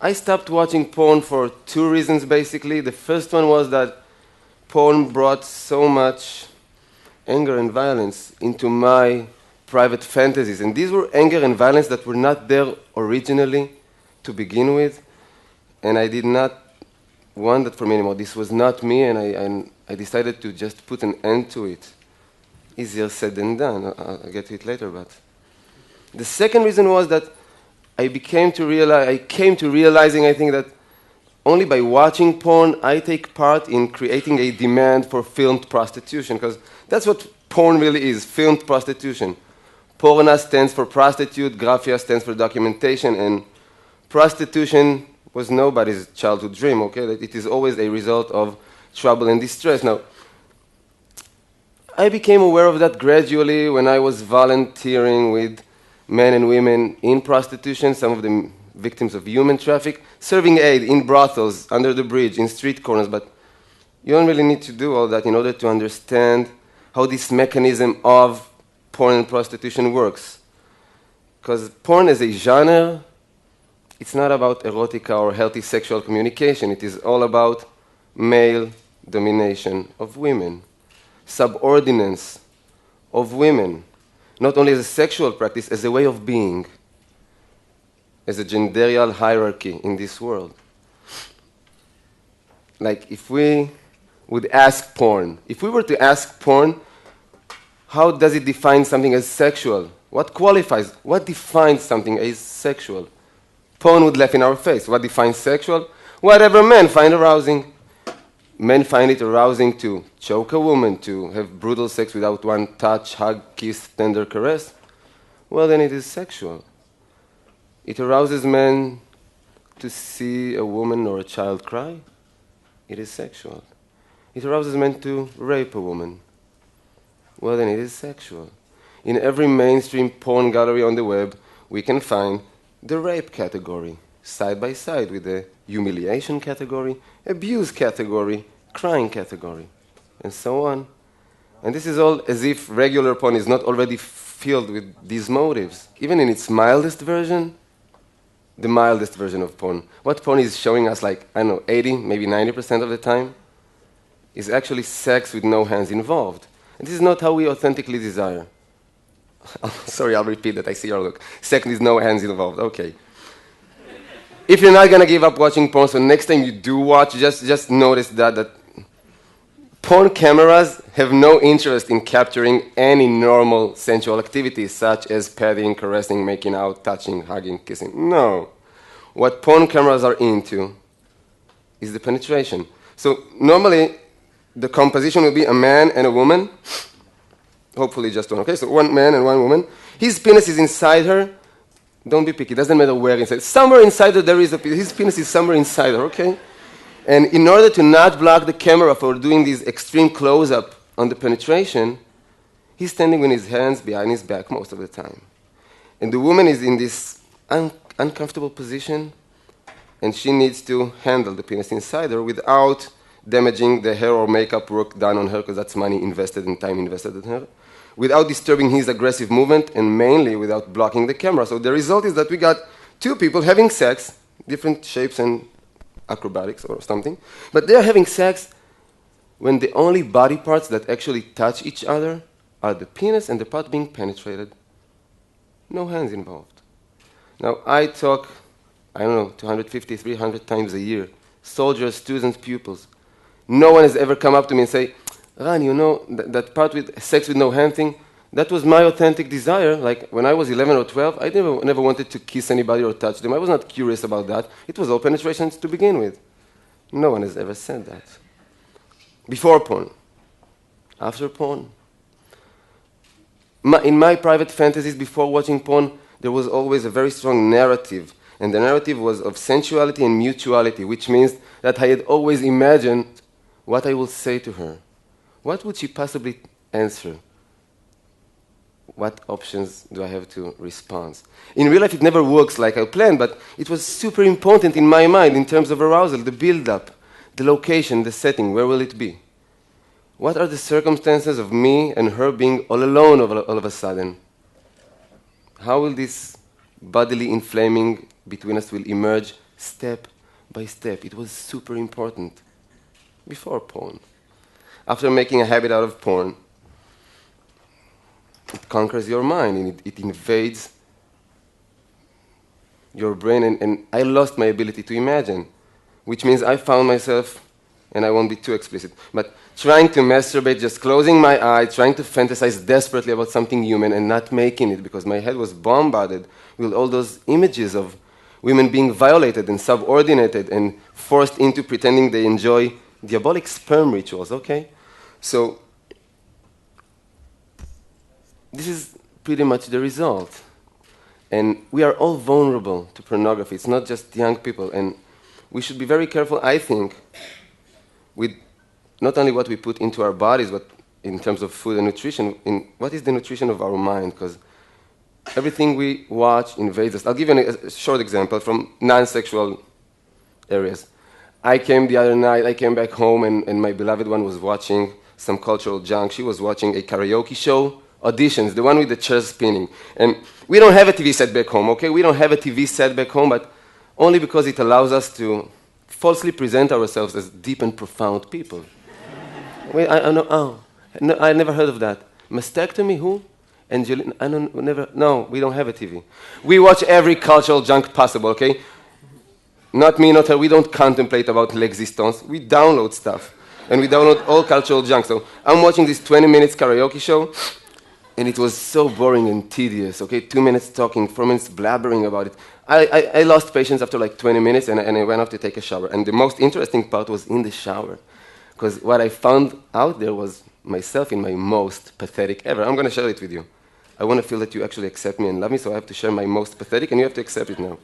I stopped watching porn for two reasons, basically. The first one was that porn brought so much anger and violence into my private fantasies. And these were anger and violence that were not there originally to begin with. And I did not want that for me anymore. This was not me, and I decided to just put an end to it. Easier said than done. I'll get to it later, but... The second reason was that I came to realizing, I think, that only by watching porn, I take part in creating a demand for filmed prostitution, because that's what porn really is, filmed prostitution. Porna stands for prostitute, graphia stands for documentation, and prostitution was nobody's childhood dream, okay? That it is always a result of trouble and distress. Now, I became aware of that gradually when I was volunteering with men and women in prostitution, some of them victims of human traffic, serving aid in brothels, under the bridge, in street corners. But you don't really need to do all that in order to understand how this mechanism of porn and prostitution works. Because porn as a genre, it's not about erotica or healthy sexual communication. It is all about male domination of women, subordinance of women, not only as a sexual practice, as a way of being, as a genderial hierarchy in this world. Like, if we would ask porn, if we were to ask porn, how does it define something as sexual? What qualifies, what defines something as sexual? Porn would laugh in our face. What defines sexual? Whatever men find arousing. Men find it arousing to choke a woman, to have brutal sex without one touch, hug, kiss, tender caress. Well, then it is sexual. It arouses men to see a woman or a child cry. It is sexual. It arouses men to rape a woman. Well, then it is sexual. In every mainstream porn gallery on the web, we can find the rape category, side by side with the humiliation category, abuse category, crying category, and so on. And this is all as if regular porn is not already filled with these motives. Even in its mildest version, the mildest version of porn, what porn is showing us, like, I don't know, 80, maybe 90% of the time, is actually sex with no hands involved. And this is not how we authentically desire. Sorry, I'll repeat that. I see your look. Sex with no hands involved. Okay. If you're not going to give up watching porn, so next time you do watch, just notice that porn cameras have no interest in capturing any normal sensual activities, such as petting, caressing, making out, touching, hugging, kissing. No. What porn cameras are into is the penetration. So normally, the composition will be a man and a woman, hopefully just one. Okay, so one man and one woman. His penis is inside her. Don't be picky. It doesn't matter where inside. Somewhere inside her there is a penis. His penis is somewhere inside her, okay? And in order to not block the camera for doing this extreme close-up on the penetration, he's standing with his hands behind his back most of the time. And the woman is in this uncomfortable position, and she needs to handle the penis inside her without damaging the hair or makeup work done on her, because that's money invested and time invested in her, without disturbing his aggressive movement, and mainly without blocking the camera. So the result is that we got two people having sex, different shapes and acrobatics or something, but they're having sex when the only body parts that actually touch each other are the penis and the part being penetrated. No hands involved. Now, I talk, I don't know, 250, 300 times a year. Soldiers, students, pupils. No one has ever come up to me and say, Ran, you know, that part with sex with no hand thing, that was my authentic desire. Like, when I was 11 or 12, I never wanted to kiss anybody or touch them. I was not curious about that. It was all penetrations to begin with. No one has ever said that. Before porn. After porn. In my private fantasies before watching porn, there was always a very strong narrative. And the narrative was of sensuality and mutuality, which means that I had always imagined what I will say to her. What would she possibly answer? What options do I have to respond? In real life, it never works like I planned, but it was super important in my mind in terms of arousal, the build-up, the location, the setting, where will it be? What are the circumstances of me and her being all alone all of a sudden? How will this bodily inflaming between us will emerge step by step. It was super important before porn. After making a habit out of porn, it conquers your mind and it invades your brain, and I lost my ability to imagine, which means I found myself, and I won't be too explicit, but trying to masturbate, just closing my eyes, trying to fantasize desperately about something human and not making it because my head was bombarded with all those images of women being violated and subordinated and forced into pretending they enjoy diabolic sperm rituals, okay? So this is pretty much the result. And we are all vulnerable to pornography. It's not just young people. And we should be very careful, I think, with not only what we put into our bodies, but in terms of food and nutrition, in what is the nutrition of our mind? Because everything we watch invades us. I'll give you a short example from non-sexual areas. I came back home, and my beloved one was watching some cultural junk. She was watching a karaoke show, auditions, the one with the chairs spinning. And we don't have a TV set back home, okay? We don't have a TV set back home, but only because it allows us to falsely present ourselves as deep and profound people. Wait, I know, no, I never heard of that. Mastectomy, who? Angelina, no, we don't have a TV. We watch every cultural junk possible, okay? Not me, not her, we don't contemplate about l'existence. We download stuff, and we download all cultural junk. So I'm watching this 20 minutes karaoke show, and it was so boring and tedious, okay? 2 minutes talking, 4 minutes blabbering about it. I lost patience after like 20 minutes, and I went off to take a shower. And the most interesting part was in the shower, because what I found out there was myself in my most pathetic ever. I'm going to share it with you. I want to feel that you actually accept me and love me, so I have to share my most pathetic, and you have to accept it now.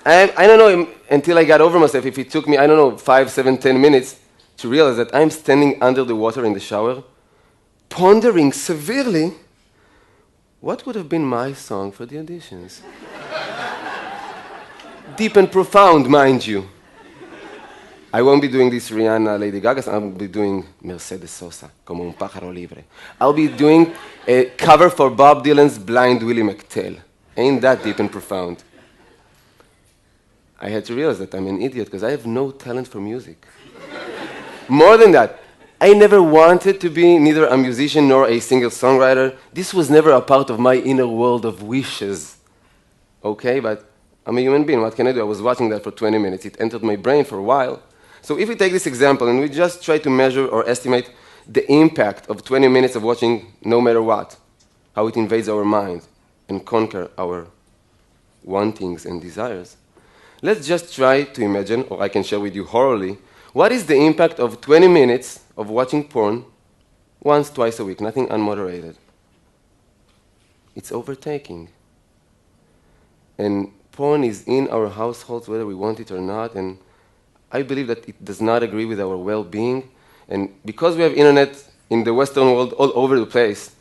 I don't know, until I got over myself, if it took me, 5, 7, 10 minutes to realize that I'm standing under the water in the shower, pondering severely what would have been my song for the auditions. Deep and profound, mind you. I won't be doing this Rihanna, Lady Gaga, I'll be doing Mercedes Sosa, Como un pájaro libre. I'll be doing a cover for Bob Dylan's Blind Willie McTell. Ain't that deep and profound? I had to realize that I'm an idiot because I have no talent for music. More than that, I never wanted to be neither a musician nor a singer-songwriter. This was never a part of my inner world of wishes. Okay, but I'm a human being. What can I do? I was watching that for 20 minutes. It entered my brain for a while. So if we take this example and we just try to measure or estimate the impact of 20 minutes of watching no matter what, how it invades our mind and conquer our wantings and desires, let's just try to imagine, or I can share with you orally, what is the impact of 20 minutes of watching porn once, twice a week, nothing unmoderated? It's overtaking. And porn is in our households whether we want it or not, and I believe that it does not agree with our well-being. And because we have internet in the Western world all over the place,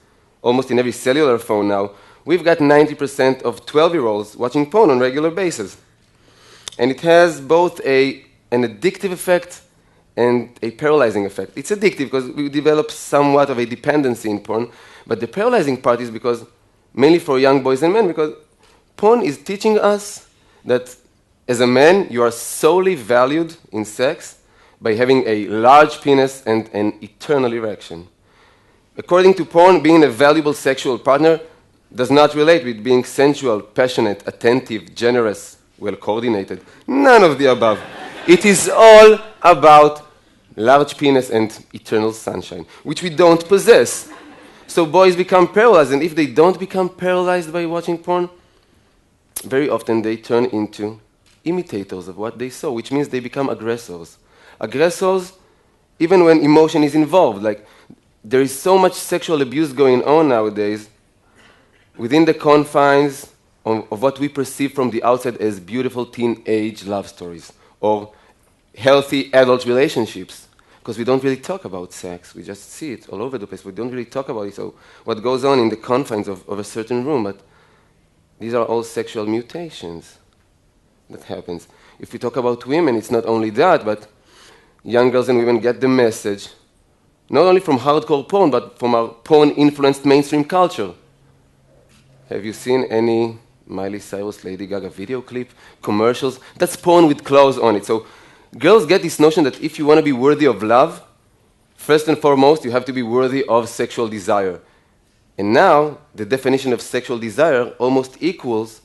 almost in every cellular phone now, we've got 90% of 12-year-olds watching porn on a regular basis. And it has both an addictive effect and a paralyzing effect. It's addictive because we develop somewhat of a dependency in porn, but the paralyzing part is because, mainly for young boys and men, because porn is teaching us that as a man, you are solely valued in sex by having a large penis and an eternal erection. According to porn, being a valuable sexual partner does not relate with being sensual, passionate, attentive, generous, well-coordinated. None of the above. It is all about large penis and eternal sunshine, which we don't possess. So boys become paralyzed, and if they don't become paralyzed by watching porn, very often they turn into imitators of what they saw, which means they become aggressors. Aggressors, even when emotion is involved. Like, there is so much sexual abuse going on nowadays within the confines of what we perceive from the outside as beautiful teenage love stories or healthy adult relationships, because we don't really talk about sex. We just see it all over the place. We don't really talk about it. So what goes on in the confines of a certain room, but these are all sexual mutations that happens. If we talk about women, it's not only that, but young girls and women get the message, not only from hardcore porn, but from our porn-influenced mainstream culture. Have you seen any Miley Cyrus, Lady Gaga video clip, commercials. That's porn with clothes on it. So girls get this notion that if you want to be worthy of love, first and foremost, you have to be worthy of sexual desire. And now, the definition of sexual desire almost equals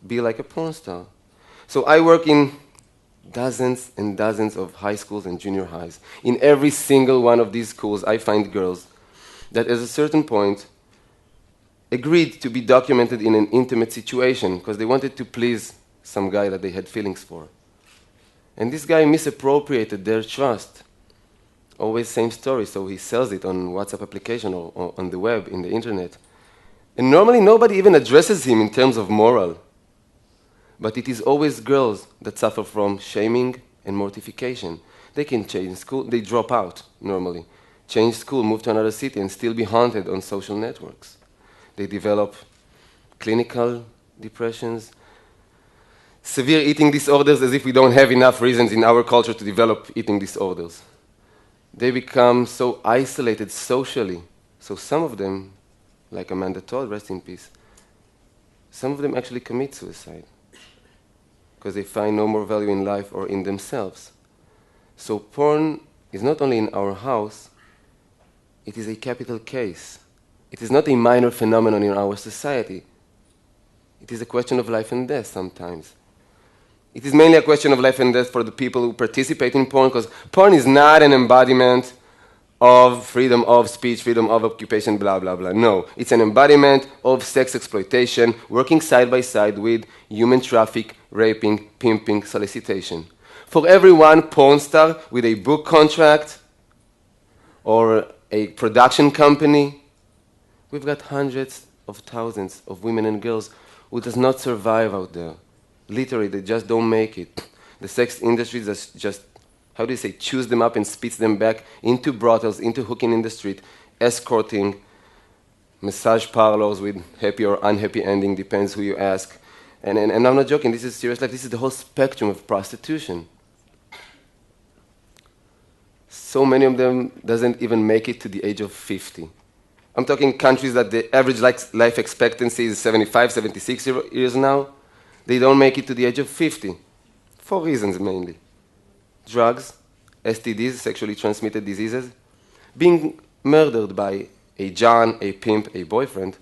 be like a porn star. So I work in dozens and dozens of high schools and junior highs. In every single one of these schools, I find girls that at a certain point agreed to be documented in an intimate situation because they wanted to please some guy that they had feelings for. And this guy misappropriated their trust. Always same story, so he sells it on WhatsApp application or on the web, in the internet. And normally nobody even addresses him in terms of moral. But it is always girls that suffer from shaming and mortification. They can change school, they drop out normally, change school, move to another city, and still be haunted on social networks. They develop clinical depressions, severe eating disorders, as if we don't have enough reasons in our culture to develop eating disorders. They become so isolated socially. So some of them, like Amanda Todd, rest in peace, some of them actually commit suicide because they find no more value in life or in themselves. So porn is not only in our house, it is a capital case. It is not a minor phenomenon in our society. It is a question of life and death sometimes. It is mainly a question of life and death for the people who participate in porn, because porn is not an embodiment of freedom of speech, freedom of occupation, blah, blah, blah. No, it's an embodiment of sex exploitation, working side by side with human traffic, raping, pimping, solicitation. For every one porn star with a book contract or a production company, we've got hundreds of thousands of women and girls who does not survive out there. Literally, they just don't make it. The sex industry just, how do you say, chews them up and spits them back into brothels, into hooking in the street, escorting, massage parlors with happy or unhappy ending, depends who you ask. And I'm not joking, this is serious life. This is the whole spectrum of prostitution. So many of them doesn't even make it to the age of 50. I'm talking countries that the average life expectancy is 75, 76 years now. They don't make it to the age of 50, for reasons mainly. Drugs, STDs, sexually transmitted diseases, being murdered by a John, a pimp, a boyfriend.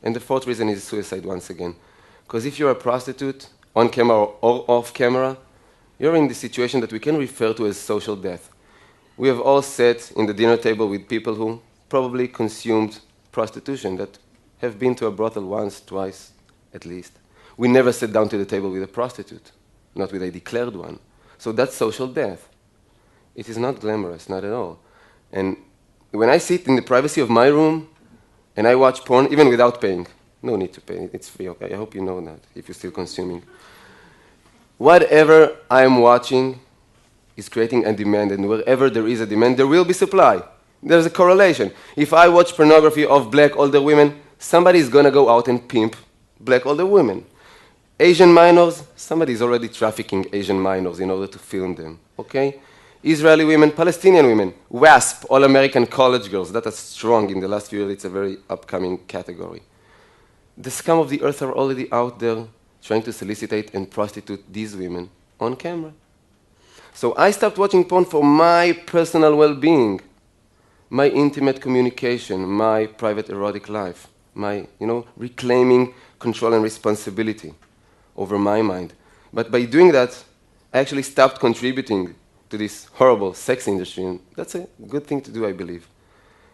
And the fourth reason is suicide once again. Because if you're a prostitute, on camera or off camera, you're in the situation that we can refer to as social death. We have all sat in the dinner table with people who probably consumed prostitution, that have been to a brothel once, twice, at least. We never sat down to the table with a prostitute, not with a declared one. So that's social death. It is not glamorous, not at all. And when I sit in the privacy of my room and I watch porn, even without paying, no need to pay, it's free, okay? I hope you know that, if you're still consuming. Whatever I'm watching is creating a demand, and wherever there is a demand, there will be supply. There's a correlation. If I watch pornography of black older women, somebody is going to go out and pimp black older women. Asian minors, somebody is already trafficking Asian minors in order to film them, okay? Israeli women, Palestinian women, WASP, all-American college girls, that are strong in the last few years. It's a very upcoming category. The scum of the earth are already out there trying to solicitate and prostitute these women on camera. So I stopped watching porn for my personal well-being, my intimate communication, my private erotic life, my, reclaiming control and responsibility over my mind. But by doing that, I actually stopped contributing to this horrible sex industry, and that's a good thing to do, I believe.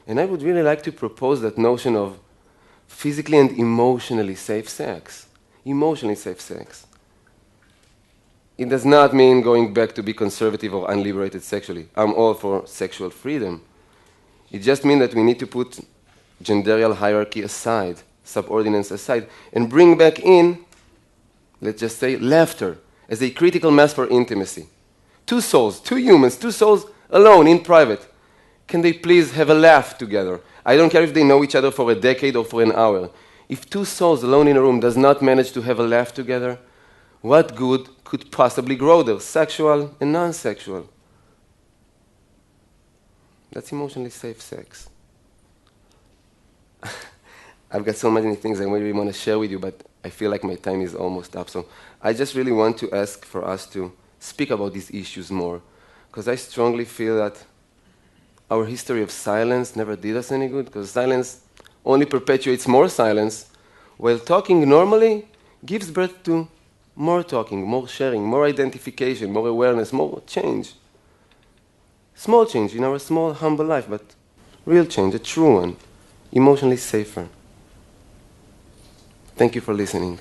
And I would really like to propose that notion of physically and emotionally safe sex. Emotionally safe sex. It does not mean going back to be conservative or unliberated sexually. I'm all for sexual freedom. It just means that we need to put genderial hierarchy aside, subordinates aside, and bring back in, let's just say, laughter as a critical mass for intimacy. Two souls, two humans, two souls alone in private. Can they please have a laugh together? I don't care if they know each other for a decade or for an hour. If two souls alone in a room does not manage to have a laugh together, what good could possibly grow there, sexual and non-sexual? That's emotionally safe sex. I've got so many things I really want to share with you, but I feel like my time is almost up. So I just really want to ask for us to speak about these issues more, because I strongly feel that our history of silence never did us any good, because silence only perpetuates more silence, while talking normally gives birth to more talking, more sharing, more identification, more awareness, more change. Small change in our small, humble life, but real change, a true one, emotionally safer. Thank you for listening.